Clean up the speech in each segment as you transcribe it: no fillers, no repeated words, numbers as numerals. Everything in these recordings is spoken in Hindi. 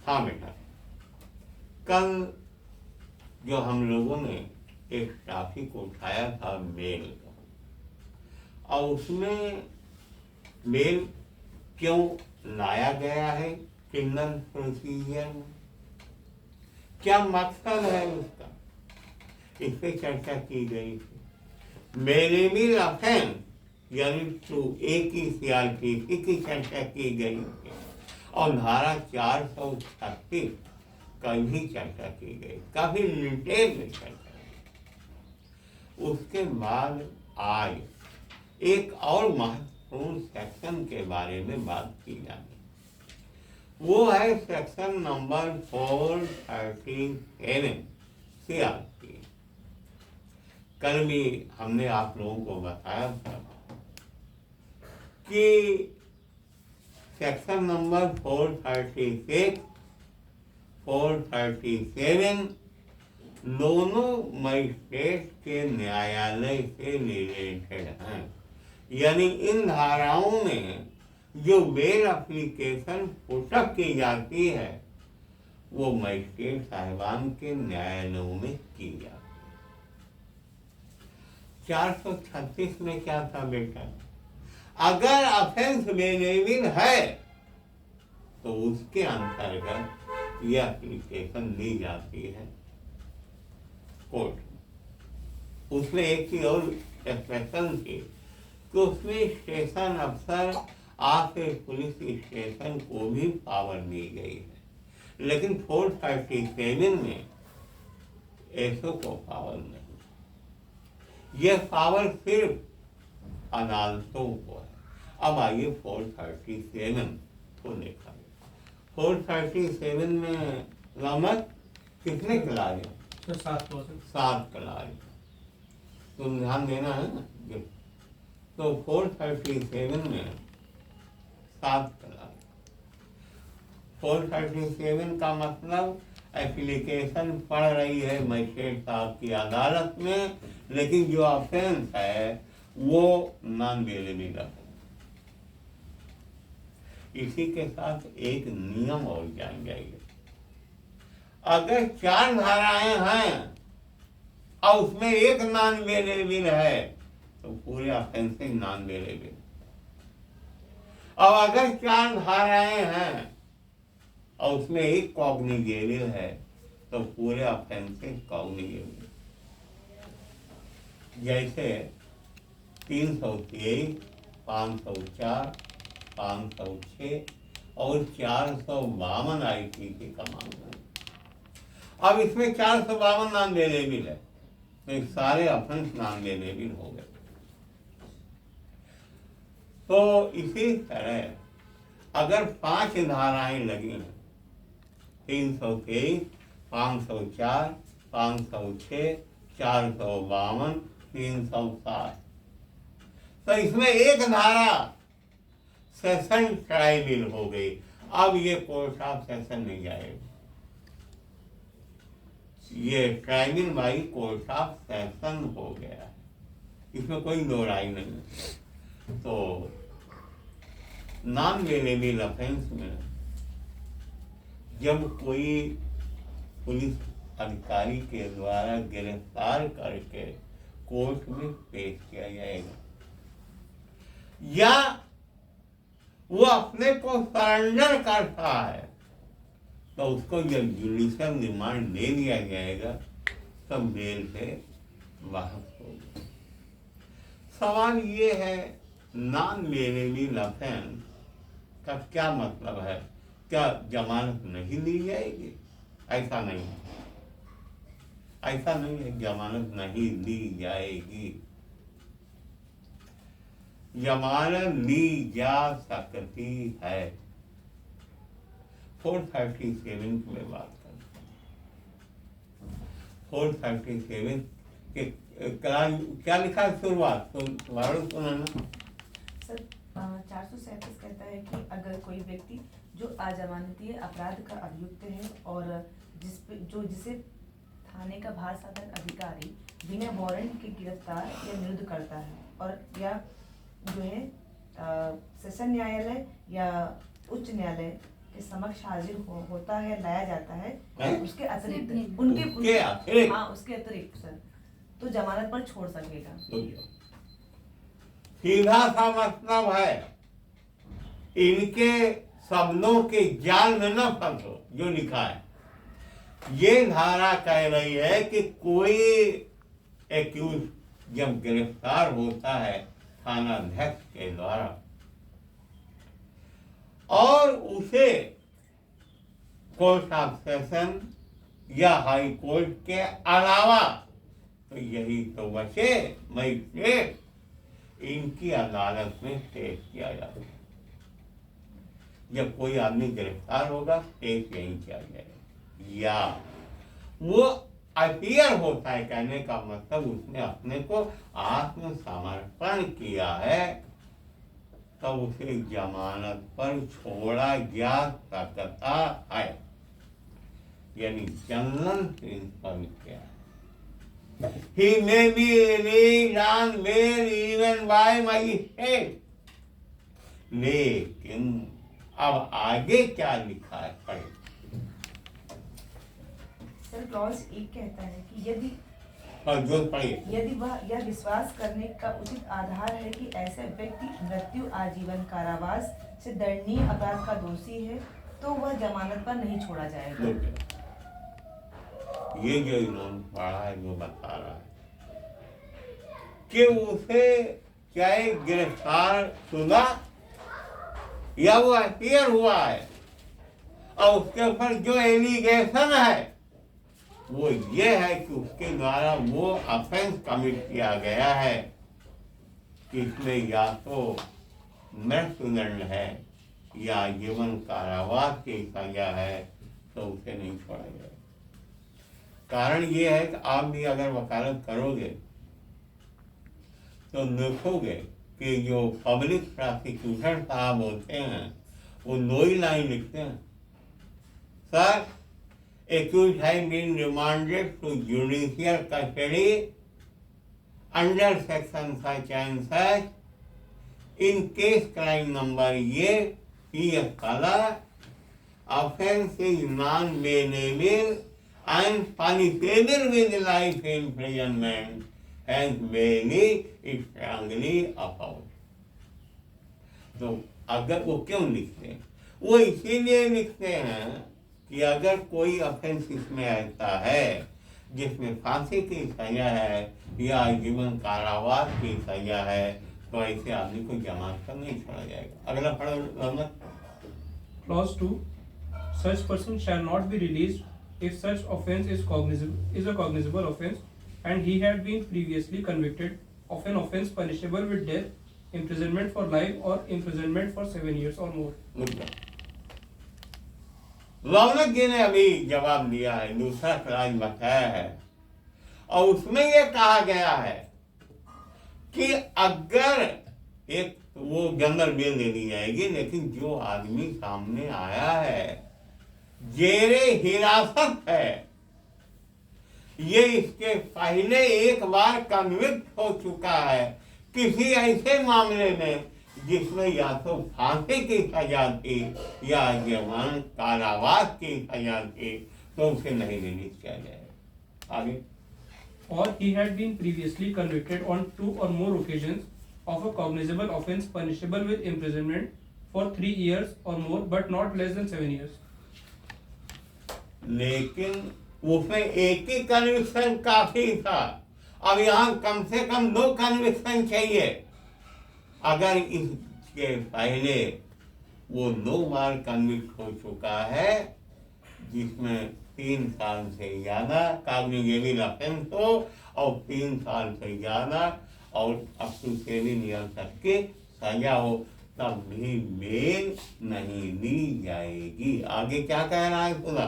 हाँ बेटा, कल जो हम लोगों ने एक टॉपिक उठाया था मेल का, और उसमें मेल क्यों लाया गया है क्रिमिनल प्रोसीजर में, क्या मकसद है उसका, इस पे चर्चा की गई थी। मेलेबल ऑफेंस यानी टू ए की सीआरपीसी की चर्चा की गई थी, और धारा 436 का भी चर्चा की गई, काफी डिटेल में चर्चा की। उसके बाद आज एक और महत्वपूर्ण सेक्शन के बारे में बात की जानी, वो है सेक्शन नंबर 437 सीआरपी। कल भी हमने आप लोगों को बताया था कि सेक्शन नंबर 436, 437 दोनों मजिस्ट्रेट के न्यायालय से रिलेटेड हैं। यानी इन धाराओं में जो बेल एप्लीकेशन पुटअप की जाती है वो मजिस्ट्रेट साहिबान के न्यायालयों में की जाती है। 436 में क्या था बेटा, अगर ऑफेंस मेलेबल है तो उसके अंतर्गत यह एप्लीकेशन दी जाती है कोर्ट में। उसमें एक चीज और एक्सप्रेशन थी कि उसमें स्टेशन अफसर आके पुलिस स्टेशन को भी पावर दी गई है, लेकिन 437 में ऐसो को पावर नहीं। यह पावर सिर्फ अदालतों को है। अब आइए 437 को देखा। 437 में रामत कितने क्लास हैं? तो 7 क्लास। तुम ध्यान देना है ना। तो 437 में 7 क्लास। 437 का मतलब एप्लीकेशन पड़ रही है मजिस्ट्रेट साहब की अदालत में, लेकिन जो ऑफेंस है वो नॉन बेलेबल है। इसी के साथ एक नियम और जान जाइए, अगर 4 धाराएं हैं और उसमें एक नॉन बेलेबल है तो पूरे ऑफेंस नॉन बेलेबल। और अगर 4 धाराएं हैं और उसमें एक कॉग्निजेबल है तो पूरे ऑफेंस कॉग्निजेबल। जैसे 323, 504, 506 और 452 आईपीसी का मामला है। अब इसमें 452 नॉन बेलेबल है तो सारे ऑफेंस नॉन बेलेबल हो गए। तो इसी तरह अगर 5 धाराएं लगी हैं, 323, 504, 506, 452, 307, तो इसमें एक धारा सेशन ट्राइबल हो गई। अब ये कोर्ट ऑफ सेशन नहीं जाएगा, ये tribal by court of session हो गया है, इसमें कोई दो राय नहीं है। तो नॉन बेलेबल ऑफेंस में जब कोई पुलिस अधिकारी के द्वारा गिरफ्तार करके कोर्ट में पेश किया जाएगा या वो अपने को सरेंडर करता है तो उसको जब जुडिशियल रिमांड दे दिया जाएगा तब बेल से बाहर होगा। सवाल ये है नॉन बेलेबल ऑफेंस का क्या मतलब है? क्या जमानत नहीं दी जाएगी? ऐसा नहीं है, ऐसा नहीं है, जमानत नहीं दी जाएगी। जमानत दी जा सकती है। 437 की बात करते हैं। 437 के क्या लिखा है शुरुआत तो तुम्हारा सुनाना। सर 437 कहता है कि अगर कोई व्यक्ति जो अजमानतीय अपराध का अभियुक्त है और जिसे थाने का भार साधन अधिकारी बिना वारंट के गिरफ्तार या निरुद्ध करता है और या जो है सेशन न्यायालय या उच्च न्यायालय के समक्ष हाजिर होता है, लाया जाता है, हैं? उसके अतिरिक्त उसके अतिरिक्त? हाँ, उसके अतिरिक्त सर, तो जमानत पर छोड़ सकेगा। सीधा सा मतलब है, इनके शब्दों के जाल में न फंसो। जो लिखा है, ये धारा कह रही है कि कोई एक्यूज जब गिरफ्तार होता है थानाध्यक्ष के द्वारा और उसे कोर्ट ऑफ सेशन या हाई कोर्ट के अलावा, तो यही तो बचे मजिस्ट्रेट, इनकी अदालत में पेश किया जाता है। जब कोई आदमी गिरफ्तार होगा पेश यही किया जाएगा, या वो अपीयर होता है। कहने का मतलब उसने अपने को आत्मसमर्पण किया है, तब उसे जमानत पर छोड़ा जा सकता है। यानी जनरल प्रिंसिपल क्या है? He may be released on bail even by magistrate. लेकिन अब आगे क्या लिखा है पढ़े। सर क्लॉज 1 कहता है कि यदि जो पढ़िए, यदि वह यह विश्वास करने का उचित आधार है कि ऐसा व्यक्ति मृत्यु, आजीवन कारावास से दंडनीय अपराध का दोषी है, तो वह जमानत पर नहीं छोड़ा जाएगा। ये जो इन्होंने पढ़ा है वो बता रहा है कि उसे चाहे गिरफ्तार शुदा या वो अपीयर हुआ है और उसके ऊपर जो एलिगेशन है वो ये है कि उसके द्वारा वो ऑफेंस कमिट किया गया है कि इसमें या तो मृत्युदंड है या जीवन कारावास की सजा है, तो उसे नहीं छोड़ा जाएगा। कारण ये है कि आप भी अगर वकालत करोगे तो देखोगे कि जो पब्लिक प्रोसिक्यूटर साहब होते हैं वो 2 ही लाइन लिखते हैं, sir accused has been remanded to judicial custody under section such and such in case crime number ये PS color offense is non-bailable and punishable with life imprisonment and very strongly opposed। तो अगर वो क्यों लिखते हैं? वो इसीलिए लिखते हैं कि अगर कोई ऑफेंस इसमें आता है जिसमें फांसी की सजा है या जीवन कारावास की सजा है, तो ऐसे आदमी को जमानत पर नहीं छोड़ा जाएगा। अगला पढ़ो। Clause 2. Such person shall not be released if such offence is a cognizable offence and he had been previously convicted of an offence punishable with death, imprisonment for life or imprisonment for 7 years or more। रौनक जी ने अभी जवाब दिया है, दूसरा क्लास बताया है और उसमें यह कहा गया है कि अगर एक वो जनरल बेल दे दी जाएगी, लेकिन जो आदमी सामने आया है जेरे हिरासत है, ये इसके पहले एक बार कन्विक्ट हो चुका है किसी ऐसे मामले में जिसमें या तो फांसी की सजा थी या जीवन कारावास की सजा थी, तो उसे नहीं रिलीज किया जाएगा। आगे। Or he had been previously convicted on 2 or more occasions of a cognizable offence punishable with imprisonment for 3 years or more but not less than 7 years। लेकिन उसमें एक ही कन्विक्शन काफी था, अब यहाँ कम से कम 2 कन्विक्शन चाहिए। अगर इसके पहले वो 2 बार कन्विक्ट हो चुका है जिसमें 3 साल से ज्यादा कॉग्निजेबल ऑफेंस हो और 3 साल से ज्यादा और अप टू 7 ईयर तक की सजा हो, तब भी बेल नहीं दी जाएगी। आगे क्या कह रहा है खुदा?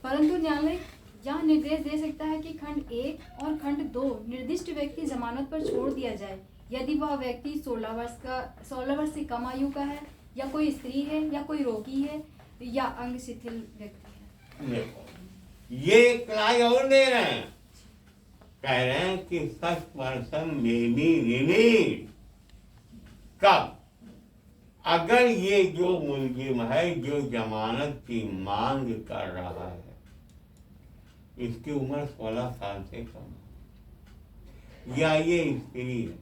परंतु न्यायालय यह निर्देश दे सकता है कि खंड 1 और खंड 2 निर्दिष्ट व्यक्ति जमानत पर छोड़ दिया जाए यदि वह व्यक्ति 16 वर्ष से कम आयु का है या कोई स्त्री है या कोई रोगी है या अंग शिथिल व्यक्ति है। ये क्लास और दे रहे हैं, कह रहे हैं कि सच पर्सन में बी रिलीज कब? अगर ये जो मुलजिम है जो जमानत की मांग कर रहा है, इसकी उम्र 16 साल से कम है, या ये स्त्री है,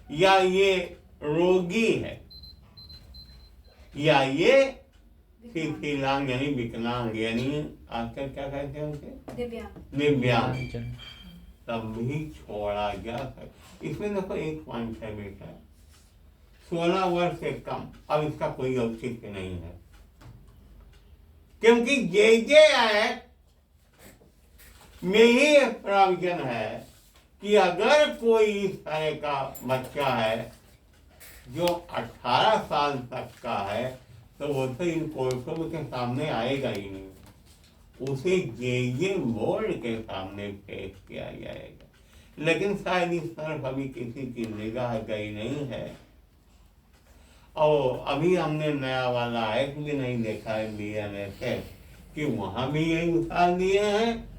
या ये रोगी है, या ये विकलांग यानी विकलांग यानी आजकल क्या कहते हैं उसे, दिव्यांग, तब भी छोड़ा जा सकता। इसमें देखो एक पॉइंट है बेटा, 16 वर्ष से कम, अब इसका कोई औचित्य नहीं है, क्योंकि जे एक्ट में ही एक प्रावधान है कि अगर कोई इस तरह का बच्चा है जो 18 साल तक का है, तो वो तो इन कोर्टों के सामने आएगा ही नहीं, उसे जे बोर्ड के सामने पेश किया जाएगा। लेकिन शायद इस तरफ अभी किसी की निगाह गई नहीं है, और अभी हमने नया वाला एक्ट भी नहीं देखा है BNSS कि वहाँ भी यही उतार दिए हैं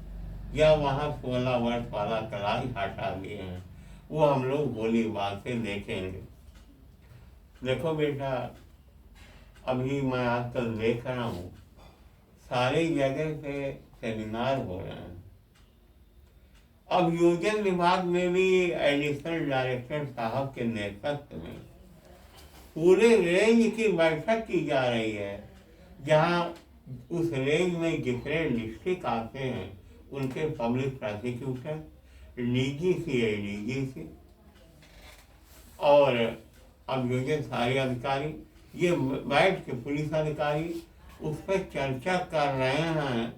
या वहाँ 16 वर्ष वाला क्लास हटा दिए हैं। वो हम लोग गोली बात से देखेंगे। देखो बेटा, अभी मैं आजकल देख रहा हूँ सारी जगह पे सेमिनार हो रहे हैं। अब योजन विभाग में भी एडिशनल डायरेक्टर साहब के नेतृत्व में पूरे रेंज की बैठक की जा रही है, जहाँ उस रेंज में जितने डिस्ट्रिक्ट आते हैं उनके पब्लिक प्रोसिक्यूटर, DGC, ADGC और अभियोजन सारे अधिकारी ये बैठ के पुलिस अधिकारी उस पर चर्चा कर रहे हैं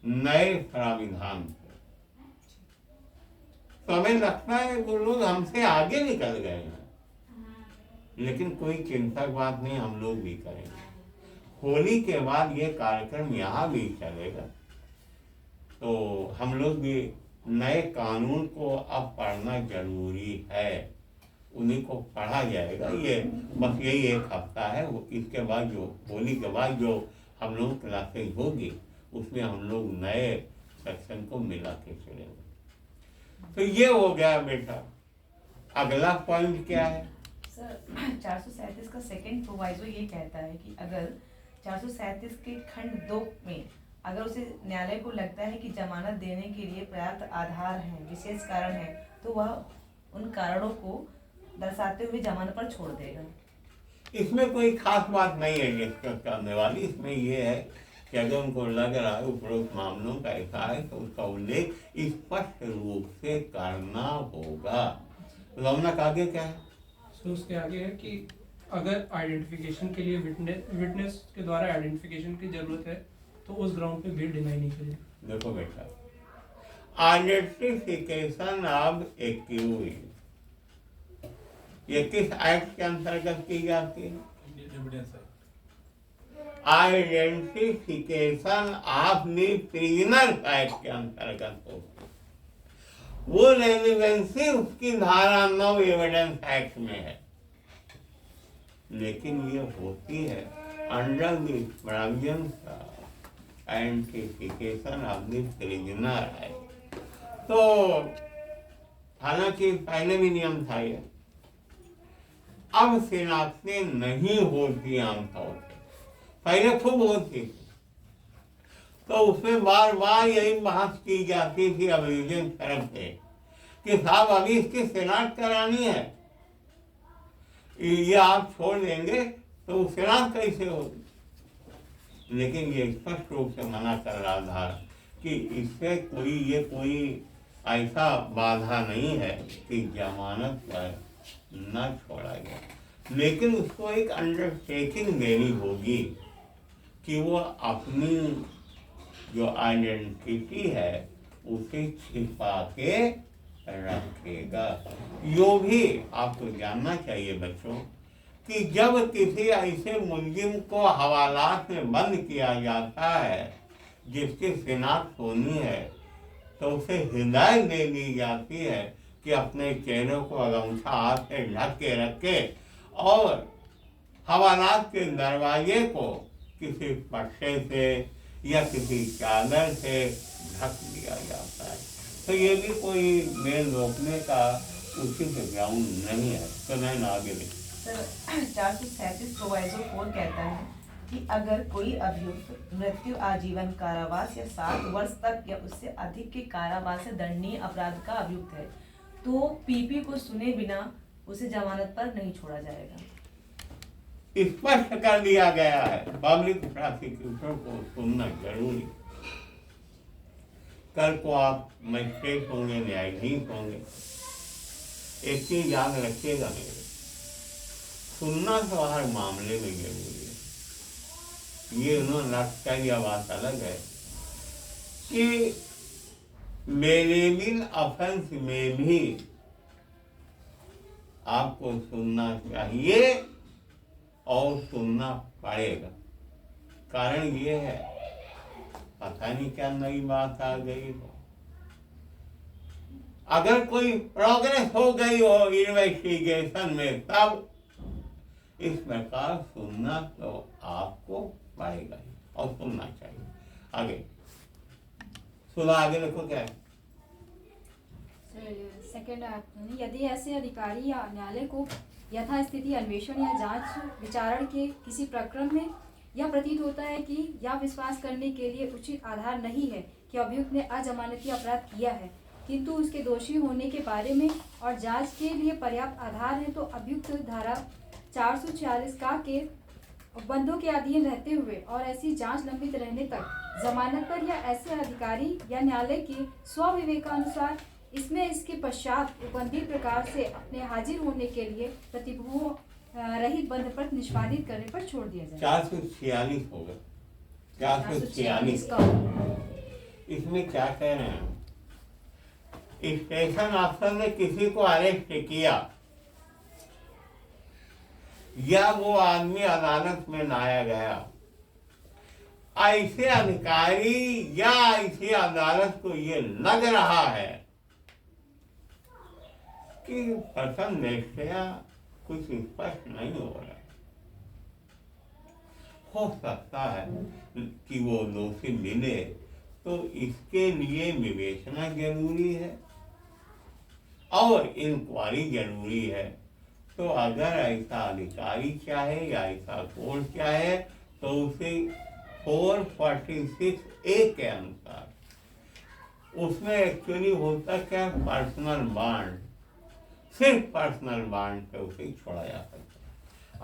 नए प्राविधान पे। तो हमें लगता है वो लोग हमसे आगे निकल गए हैं, लेकिन कोई चिंता बात नहीं, हम लोग भी करेंगे। होली के बाद ये कार्यक्रम यहाँ भी चलेगा, तो हम लोग भी नए कानून को अब पढ़ना जरूरी है, उन्हीं को पढ़ा जाएगा। ये बस यही एक हफ्ता है, वो इसके बाद जो होली के बाद जो हम लोग क्लासेज होगी उसमें हम लोग नए सेक्शन को मिला के चलेंगे। तो ये हो गया बेटा। अगला पॉइंट क्या है सर? 437 का सेकंड प्रोवाइजो ये कहता है कि अगर 437 के खंड 2 में अगर उसे न्यायालय को लगता है कि जमानत देने के लिए पर्याप्त आधार है, विशेष कारण है, तो वह उन कारणों को दर्शाते हुए जमानत पर छोड़ देगा। इसमें कोई खास बात नहीं है डिस्कस करने वाली। इसमें यह है कि अगर उनको लग रहा है उपरोक्त मामलों का ऐसा है तो उसका उल्लेख स्पष्ट रूप से करना होगा। रौनक आगे क्या है? तो उसके आगे है कि अगर आइडेंटिफिकेशन के लिए विटनेस के द्वारा आइडेंटिफिकेशन की जरूरत है तो उस ग्राउंड पे भी डिनाई नहीं करेगा। देखो बेटा, आइडेंटिफिकेशन ऑफ एक्यूज्ड ये किस एक्ट के अंतर्गत की जाती है? Identification of the prisoner act के अंतर्गत होती है। वो रेलिवेंसी उसकी धारा 9 एविडेंस एक्ट में है, लेकिन ये होती है under the provisions identification of the prisoner act. तो हालांकि पहले भी नियम था ये, अब शिनाख्तें नहीं होती आमतौर पर, पहले खूब होती थी। तो उसमें बार बार यही बहस की जाती थी अभियोजन तरफ से कि साहब अभी इसकी शिनाख्त करानी है, ये आप छोड़ देंगे तो शिनाख्त कैसे होगी? लेकिन ये स्पष्ट रूप से मना कर रहा था कि इससे कोई ऐसा बाधा नहीं है कि जमानत पर न छोड़ा गया, लेकिन उसको एक अंडरटेकिंग देनी होगी कि वो अपनी जो आइडेंटिटी है उसे छिपा के रखेगा। यो भी आपको जानना चाहिए बच्चों कि जब किसी ऐसे मुलजिम को हवालात में बंद किया जाता है जिसकी शिनाख्त होनी है, तो उसे हिदायत दे दी जाती है कि अपने चेहरे को अगमछा हाथ से ढक के रखे और हवालात के दरवाजे को किसी पट्टे से या किसी चादर से ढक दिया जाता है। तो ये भी कोई मेल रोकने का उचित ग्राउंड नहीं है। तो मैं आगे सर 437 प्रोवाइजो 4 कहता है कि अगर कोई अभियुक्त मृत्यु, आजीवन कारावास या 7 वर्ष तक या उससे अधिक के कारावास से दंडनीय अपराध का अभियुक्त है तो पीपी को सुने बिना उसे जमानत पर नहीं छोड़ा जाएगा। स्पष्ट कर दिया गया है, पब्लिक प्रोसिक्यूटर को सुनना जरूरी। कल को आप मजिस्ट्रेट होंगे, न्यायाधीश होंगे, एक चीज याद रखिएगा मेरे, सुनना तो हर मामले में जरूरी है। ये उन्होंने रख कर यह बात अलग है कि मेलेबल ऑफेंस में भी आपको सुनना चाहिए और सुनना पड़ेगा। कारण ये है, पता नहीं क्या नई बात आ गई हो, अगर कोई प्रोग्रेस हो गई हो इन्वेस्टिगेशन में तब इस प्रकार सुनना तो आपको पड़ेगा और सुनना चाहिए। आगे सुना, आगे देखो क्या है। सेकंड यदि ऐसे अधिकारी या न्यायालय को यथास्थिति अन्वेषण या जांच विचारण के किसी प्रक्रम में यह प्रतीत होता है कि यह विश्वास करने के लिए उचित आधार नहीं है कि अभियुक्त ने अजमानती अपराध किया है, किंतु उसके दोषी होने के बारे में और जांच के लिए पर्याप्त आधार है, तो अभियुक्त धारा 446 का के बंधों के अधीन रहते हुए और ऐसी जांच लंबित रहने तक जमानत पर या ऐसे अधिकारी या न्यायालय के स्वविवेकानुसार इसमें इसके पश्चात उपबंधित प्रकार से अपने हाजिर होने के लिए प्रतिभूओं रहित बंधपत्र निष्पादित करने पर छोड़ दिया जाए। 446 होगा, 446 का इसमें क्या कह रहे हैं, स्टेशन अफसर ने किसी को अरेस्ट किया या वो आदमी अदालत में लाया गया, ऐसे अधिकारी या ऐसी अदालत को ये लग रहा है कि प्रथम दृष्टया कुछ स्पष्ट नहीं हो रहा है, हो सकता है कि वो दोषी मिले, तो इसके लिए विवेचना जरूरी है और इंक्वायरी जरूरी है। तो अगर ऐसा अधिकारी चाहे या ऐसा कोर्ट चाहे तो उसे 446A के अनुसार उसमें एक्चुअली होता क्या, पर्सनल बांड, सिर्फ पर्सनल बांड पे उसे छोड़ा जा सकता है।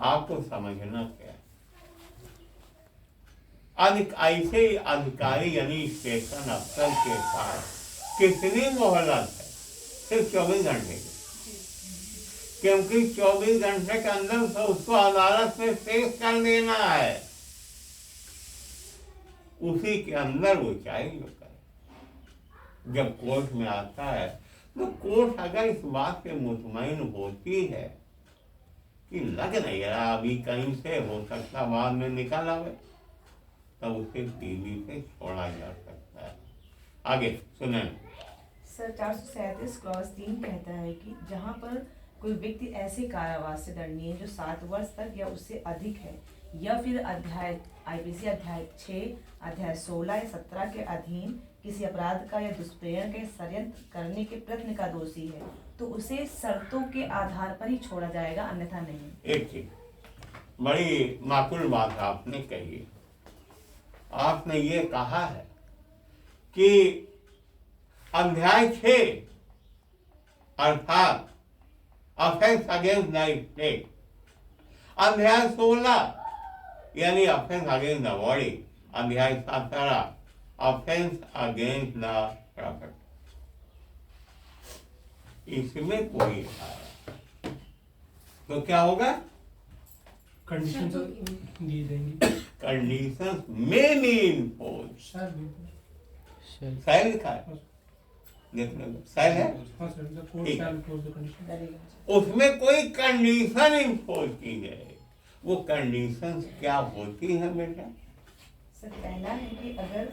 आपको समझना क्या, ऐसे अधिकारी यानी स्टेशन अफसर के पास कितनी मोहलत है, सिर्फ 24 घंटे की, क्योंकि 24 घंटे के अंदर तो उसको अदालत में पेश कर देना है, उसी के अंदर वो चाहे जो करे। जब कोर्ट में आता है तो कोर्ट अगर इस बात पे मुतमईन होती है कि लग नहीं रहा अभी कहीं से हो सकता बाद में निकल आवे, तब उसे टीवी से छोड़ा जा सकता है। आगे सुने सर 437 क्लॉज 3 कहता है कि जहां पर कोई व्यक्ति ऐसे कारावास से दंडनीय जो 7 वर्ष तक या उससे अधिक है या फिर अध्याय आईपीसी अध्याय 6, अध्याय 16 या 17 के अधीन किसी अपराध का या दुष्प्रेरण के षड्यंत्र करने के प्रयत्न का दोषी है तो उसे शर्तों के आधार पर ही छोड़ा जाएगा, अन्यथा नहीं। एक चीज बड़ी माकूल बात आपने कही, आपने ये कहा है कि अध्याय 6 अर्थात ऑफेंस अगेंस्ट द स्टेट, अध्याय 16 यानी ऑफेंस अगेंस्ट द बॉडी, अध्याय 17 ऑफेंस अगेंस्ट द प्रॉपर्टी, इसमें कोई तो क्या होगा, कंडीशन दिए जाएंगे, कंडीशंस में भी इम्पोज, शैल का शैल है, उसमें कोई कंडीशन इम्पोज की जाए। वो कंडीशंस क्या होती है बेटा? सर पहला है कि अगर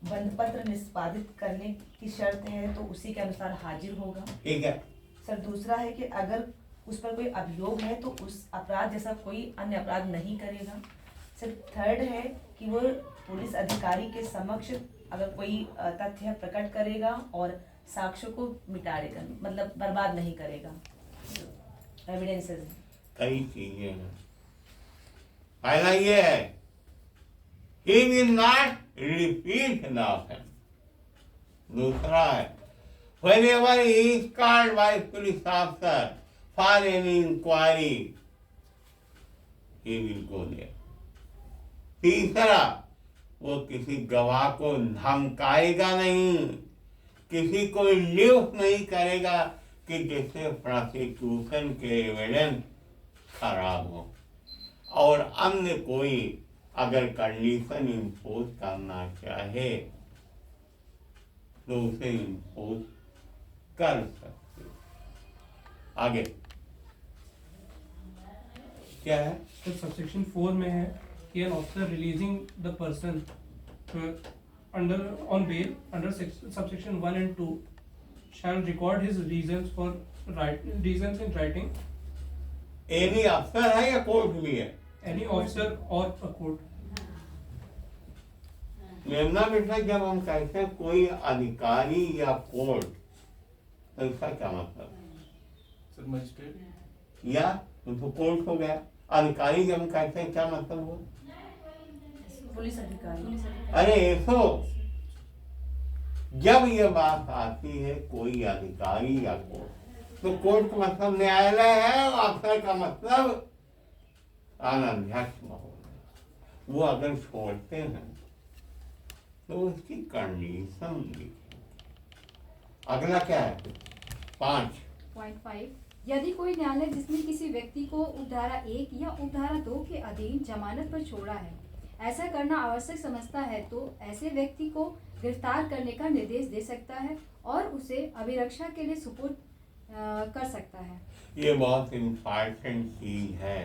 बंधपत्र निष्पादित करने की शर्त है तो उसी के अनुसार हाजिर होगा। ठीक है सर दूसरा है कि अगर उस पर कोई अभियोग है तो उस अपराध जैसा कोई अन्य अपराध नहीं करेगा। सर थर्ड है कि वो पुलिस अधिकारी के समक्ष अगर कोई तथ्य प्रकट करेगा और साक्ष्यों को मिटा देगा, मतलब बर्बाद नहीं करेगा, एविडेंसेस। कई चीजें हैं। पहला ये है, he will not repeat the offense. दूसरा है, whenever he is called by police officer for any inquiry, he will go there. तीसरा, वो किसी गवाह को धमकाएगा नहीं, किसी को इंड्यूस नहीं करेगा कि जिससे प्रोसिक्यूशन के एविडेंस खराब हो, और अन्य कोई अगर कंडीशन इम्पोज करना चाहे तो उसे इम्पोज कर सकते। आगे क्या है? तो सबसेक्शन 4 में है कि an officer releasing the person under on bail under subsection 1 and 2 shall record his reasons in writing. Any अफसर है या कोर्ट भी है? Any officer or a court. मेमना बेटा, जब हम कहते हैं कोई अधिकारी या कोर्ट, तो इसका क्या मतलब? सर मजिस्ट्रेट या तो कोर्ट हो गया। अधिकारी जब हम कहते हैं क्या मतलब हो? पुलिस अधिकारी। अरे ऐसो, जब ये बात आती है कोई अधिकारी या कोर्ट, तो कोर्ट का मतलब न्यायालय है और अफसर का मतलब अध्यक्ष महोदय। वो अगर छोड़ते हैं तो उसकी कंडीशन लिखी। अगला क्या है? 5.5 यदि कोई न्यायालय जिसने किसी व्यक्ति को उपधारा 1 या उपधारा 2 के अधीन जमानत पर छोड़ा है ऐसा करना आवश्यक समझता है तो ऐसे व्यक्ति को गिरफ्तार करने का निर्देश दे सकता है और उसे अभिरक्षा के लिए सुपुर्द कर सकता है। ये बहुत इम्पॉर्टेंट चीज है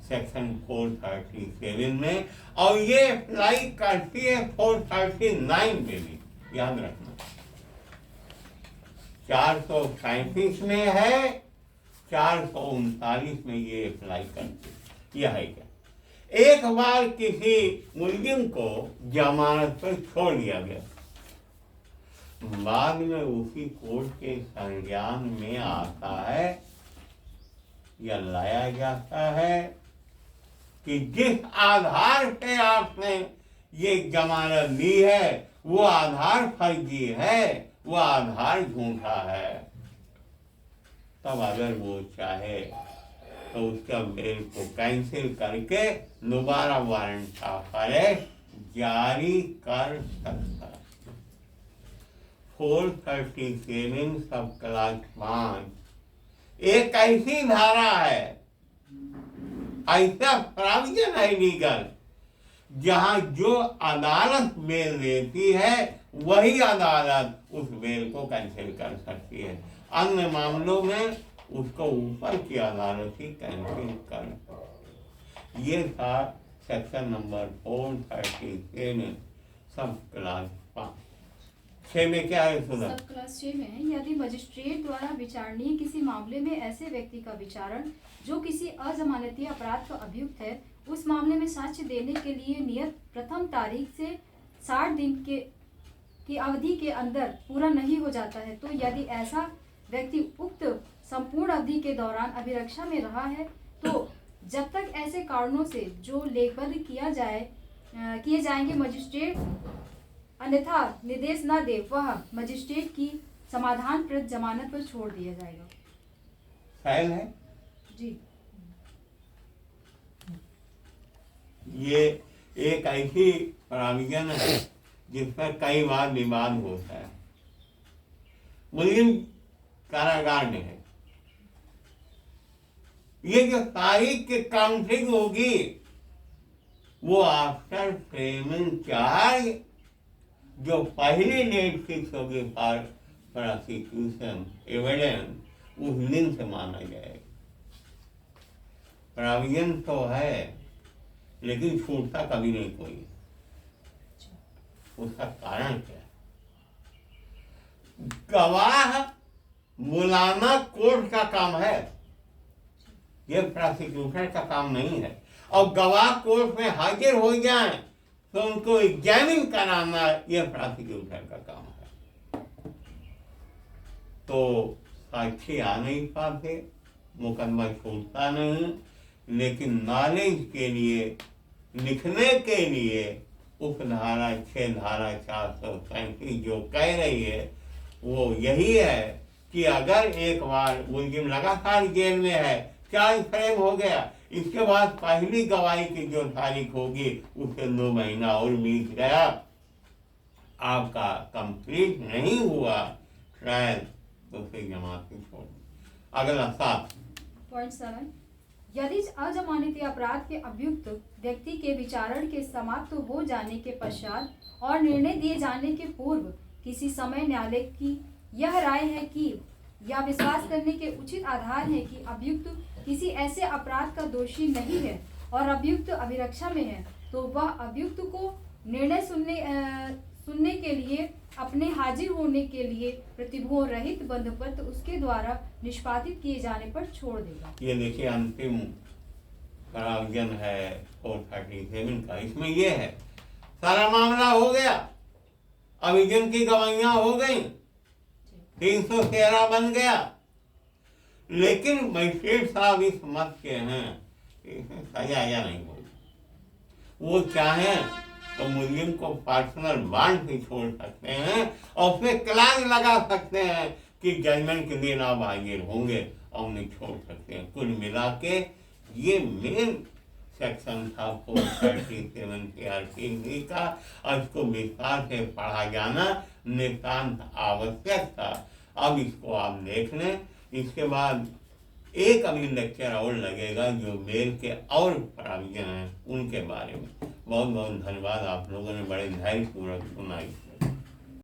सेक्शन 437 में, और ये अप्लाई करती है 439 में भी, याद रखना। 437 में है, 439 में ये अप्लाई करती है। यह है क्या? एक बार किसी मुलजिम को जमानत पर छोड़ दिया गया, बाद में उसी कोर्ट के संज्ञान में आता है या लाया जाता है कि जिस आधार पे आपने ये जमानत दी है वो आधार फर्जी है, वो आधार झूठा है, तब अगर वो चाहे तो उसका बेल को कैंसिल करके दोबारा वारंट ऑफ अरेस्ट जारी कर सकता है। 437 सब क्लास 5 एक ऐसी धारा है, ऐसा प्रोविजन है लीगल, जहां जो अदालत बेल देती है वही अदालत उस बेल को कैंसिल कर सकती है। अन्य मामलों में उसको ऊपर की अदालत ही कैंसिल कर सकती है। ये था सेक्शन नंबर 437 सब क्लास 5। 6 में क्या है सुना? सब क्लास 6 में यदि मजिस्ट्रेट द्वारा विचारणीय किसी मामले में ऐसे व्यक्ति का विचारण जो किसी अजमानती अपराध का अभियुक्त है उस मामले में साक्ष्य देने के लिए नियत प्रथम तारीख से 60 दिन की अवधि के अंदर पूरा नहीं हो जाता है तो यदि ऐसा व्यक्ति उक्त संपूर्ण अवधि के दौरान अभिरक्षा में रहा है तो जब तक ऐसे कारणों से जो लेखबद्ध किए जाएंगे मजिस्ट्रेट अन्यथा निर्देश न दे वह मजिस्ट्रेट की समाधानप्रद जमानत पर छोड़ दिया जाएगा। फाइल है जी। ये एक ऐसी प्रोविजन है जिस पर कई बार विवाद होता है। मुलजिम कारागार में है, ये जो तारीख की काउंटिंग होगी वो आफ्टर फ्रेमिंग चार्ज जो पहली डेट फिक्स होगी फॉर प्रोसिक्यूशन एविडेंस उस दिन से माना जाएगा। प्रोविजन तो है लेकिन छूटता कभी नहीं कोई। उसका कारण क्या है? गवाह बुलाना कोर्ट का काम है, ये प्रोसिक्यूटर का काम नहीं है। और गवाह कोर्ट में हाजिर हो जाए तो उनको एग्जामिन कराना ये प्रोसिक्यूटर का काम है। तो साक्षी आ नहीं पाते, मुकदमा छूटता नहीं, लेकिन नॉलेज के लिए, लिखने के लिए उप धारा 6 धारा 437 जो कह रही है वो यही है कि अगर एक बार मुलजिम लगातार जेल में है, चार्ज फ्रेम हो गया, इसके बाद पहली गवाही की जो तारीख होगी उसे 2 महीना और बीत गया, आपका कंप्लीट नहीं हुआ ट्रायल, तो फिर जमात की छोड़। अगला 7 पॉइंट 7, यदि अजमानती अपराध के अभियुक्त व्यक्ति के विचारण के समाप्त हो जाने के पश्चात और निर्णय दिए जाने के पूर्व किसी समय न्यायालय की यह राय है कि या विश्वास करने के उचित आधार है कि अभियुक्त किसी ऐसे अपराध का दोषी नहीं है और अभियुक्त अभिरक्षा में है, तो वह अभियुक्त को निर्णय सुनने के लिए अपने हाजिर होने के लिए प्रतिभूति रहित बंधपत्र उसके द्वारा निष्पादित किए जाने पर छोड़ देगा। ये देखिए अंतिम प्रावधान है 437 का। इसमें ये है सारा मामला हो गया, अभिजन की गवाहियां हो गई, 313 बन गया, लेकिन मजिस्ट्रेट साहब इस मत के हैं इसमें सजा या नहीं होगी। वो चाहें तो मुलजिम को पर्सनल बांड भी छोड़ सकते हैं और फिर क्लास लगा सकते हैं कि जजमेंट के दिन आप हाजिर होंगे और उन्हें छोड़ सकते हैं। कुल मिला के ये मेन सेक्शन था 437 CRPC का, और इसको विस्तार से पढ़ा जाना नितांत आवश्यक था। अब इसको आप देख लें, इसके बाद एक अभी लेक्चर और लगेगा जो मेल के और प्राविजन हैं उनके बारे में। बहुत बहुत धन्यवाद, आप लोगों ने बड़े धैर्यपूर्वक सुना।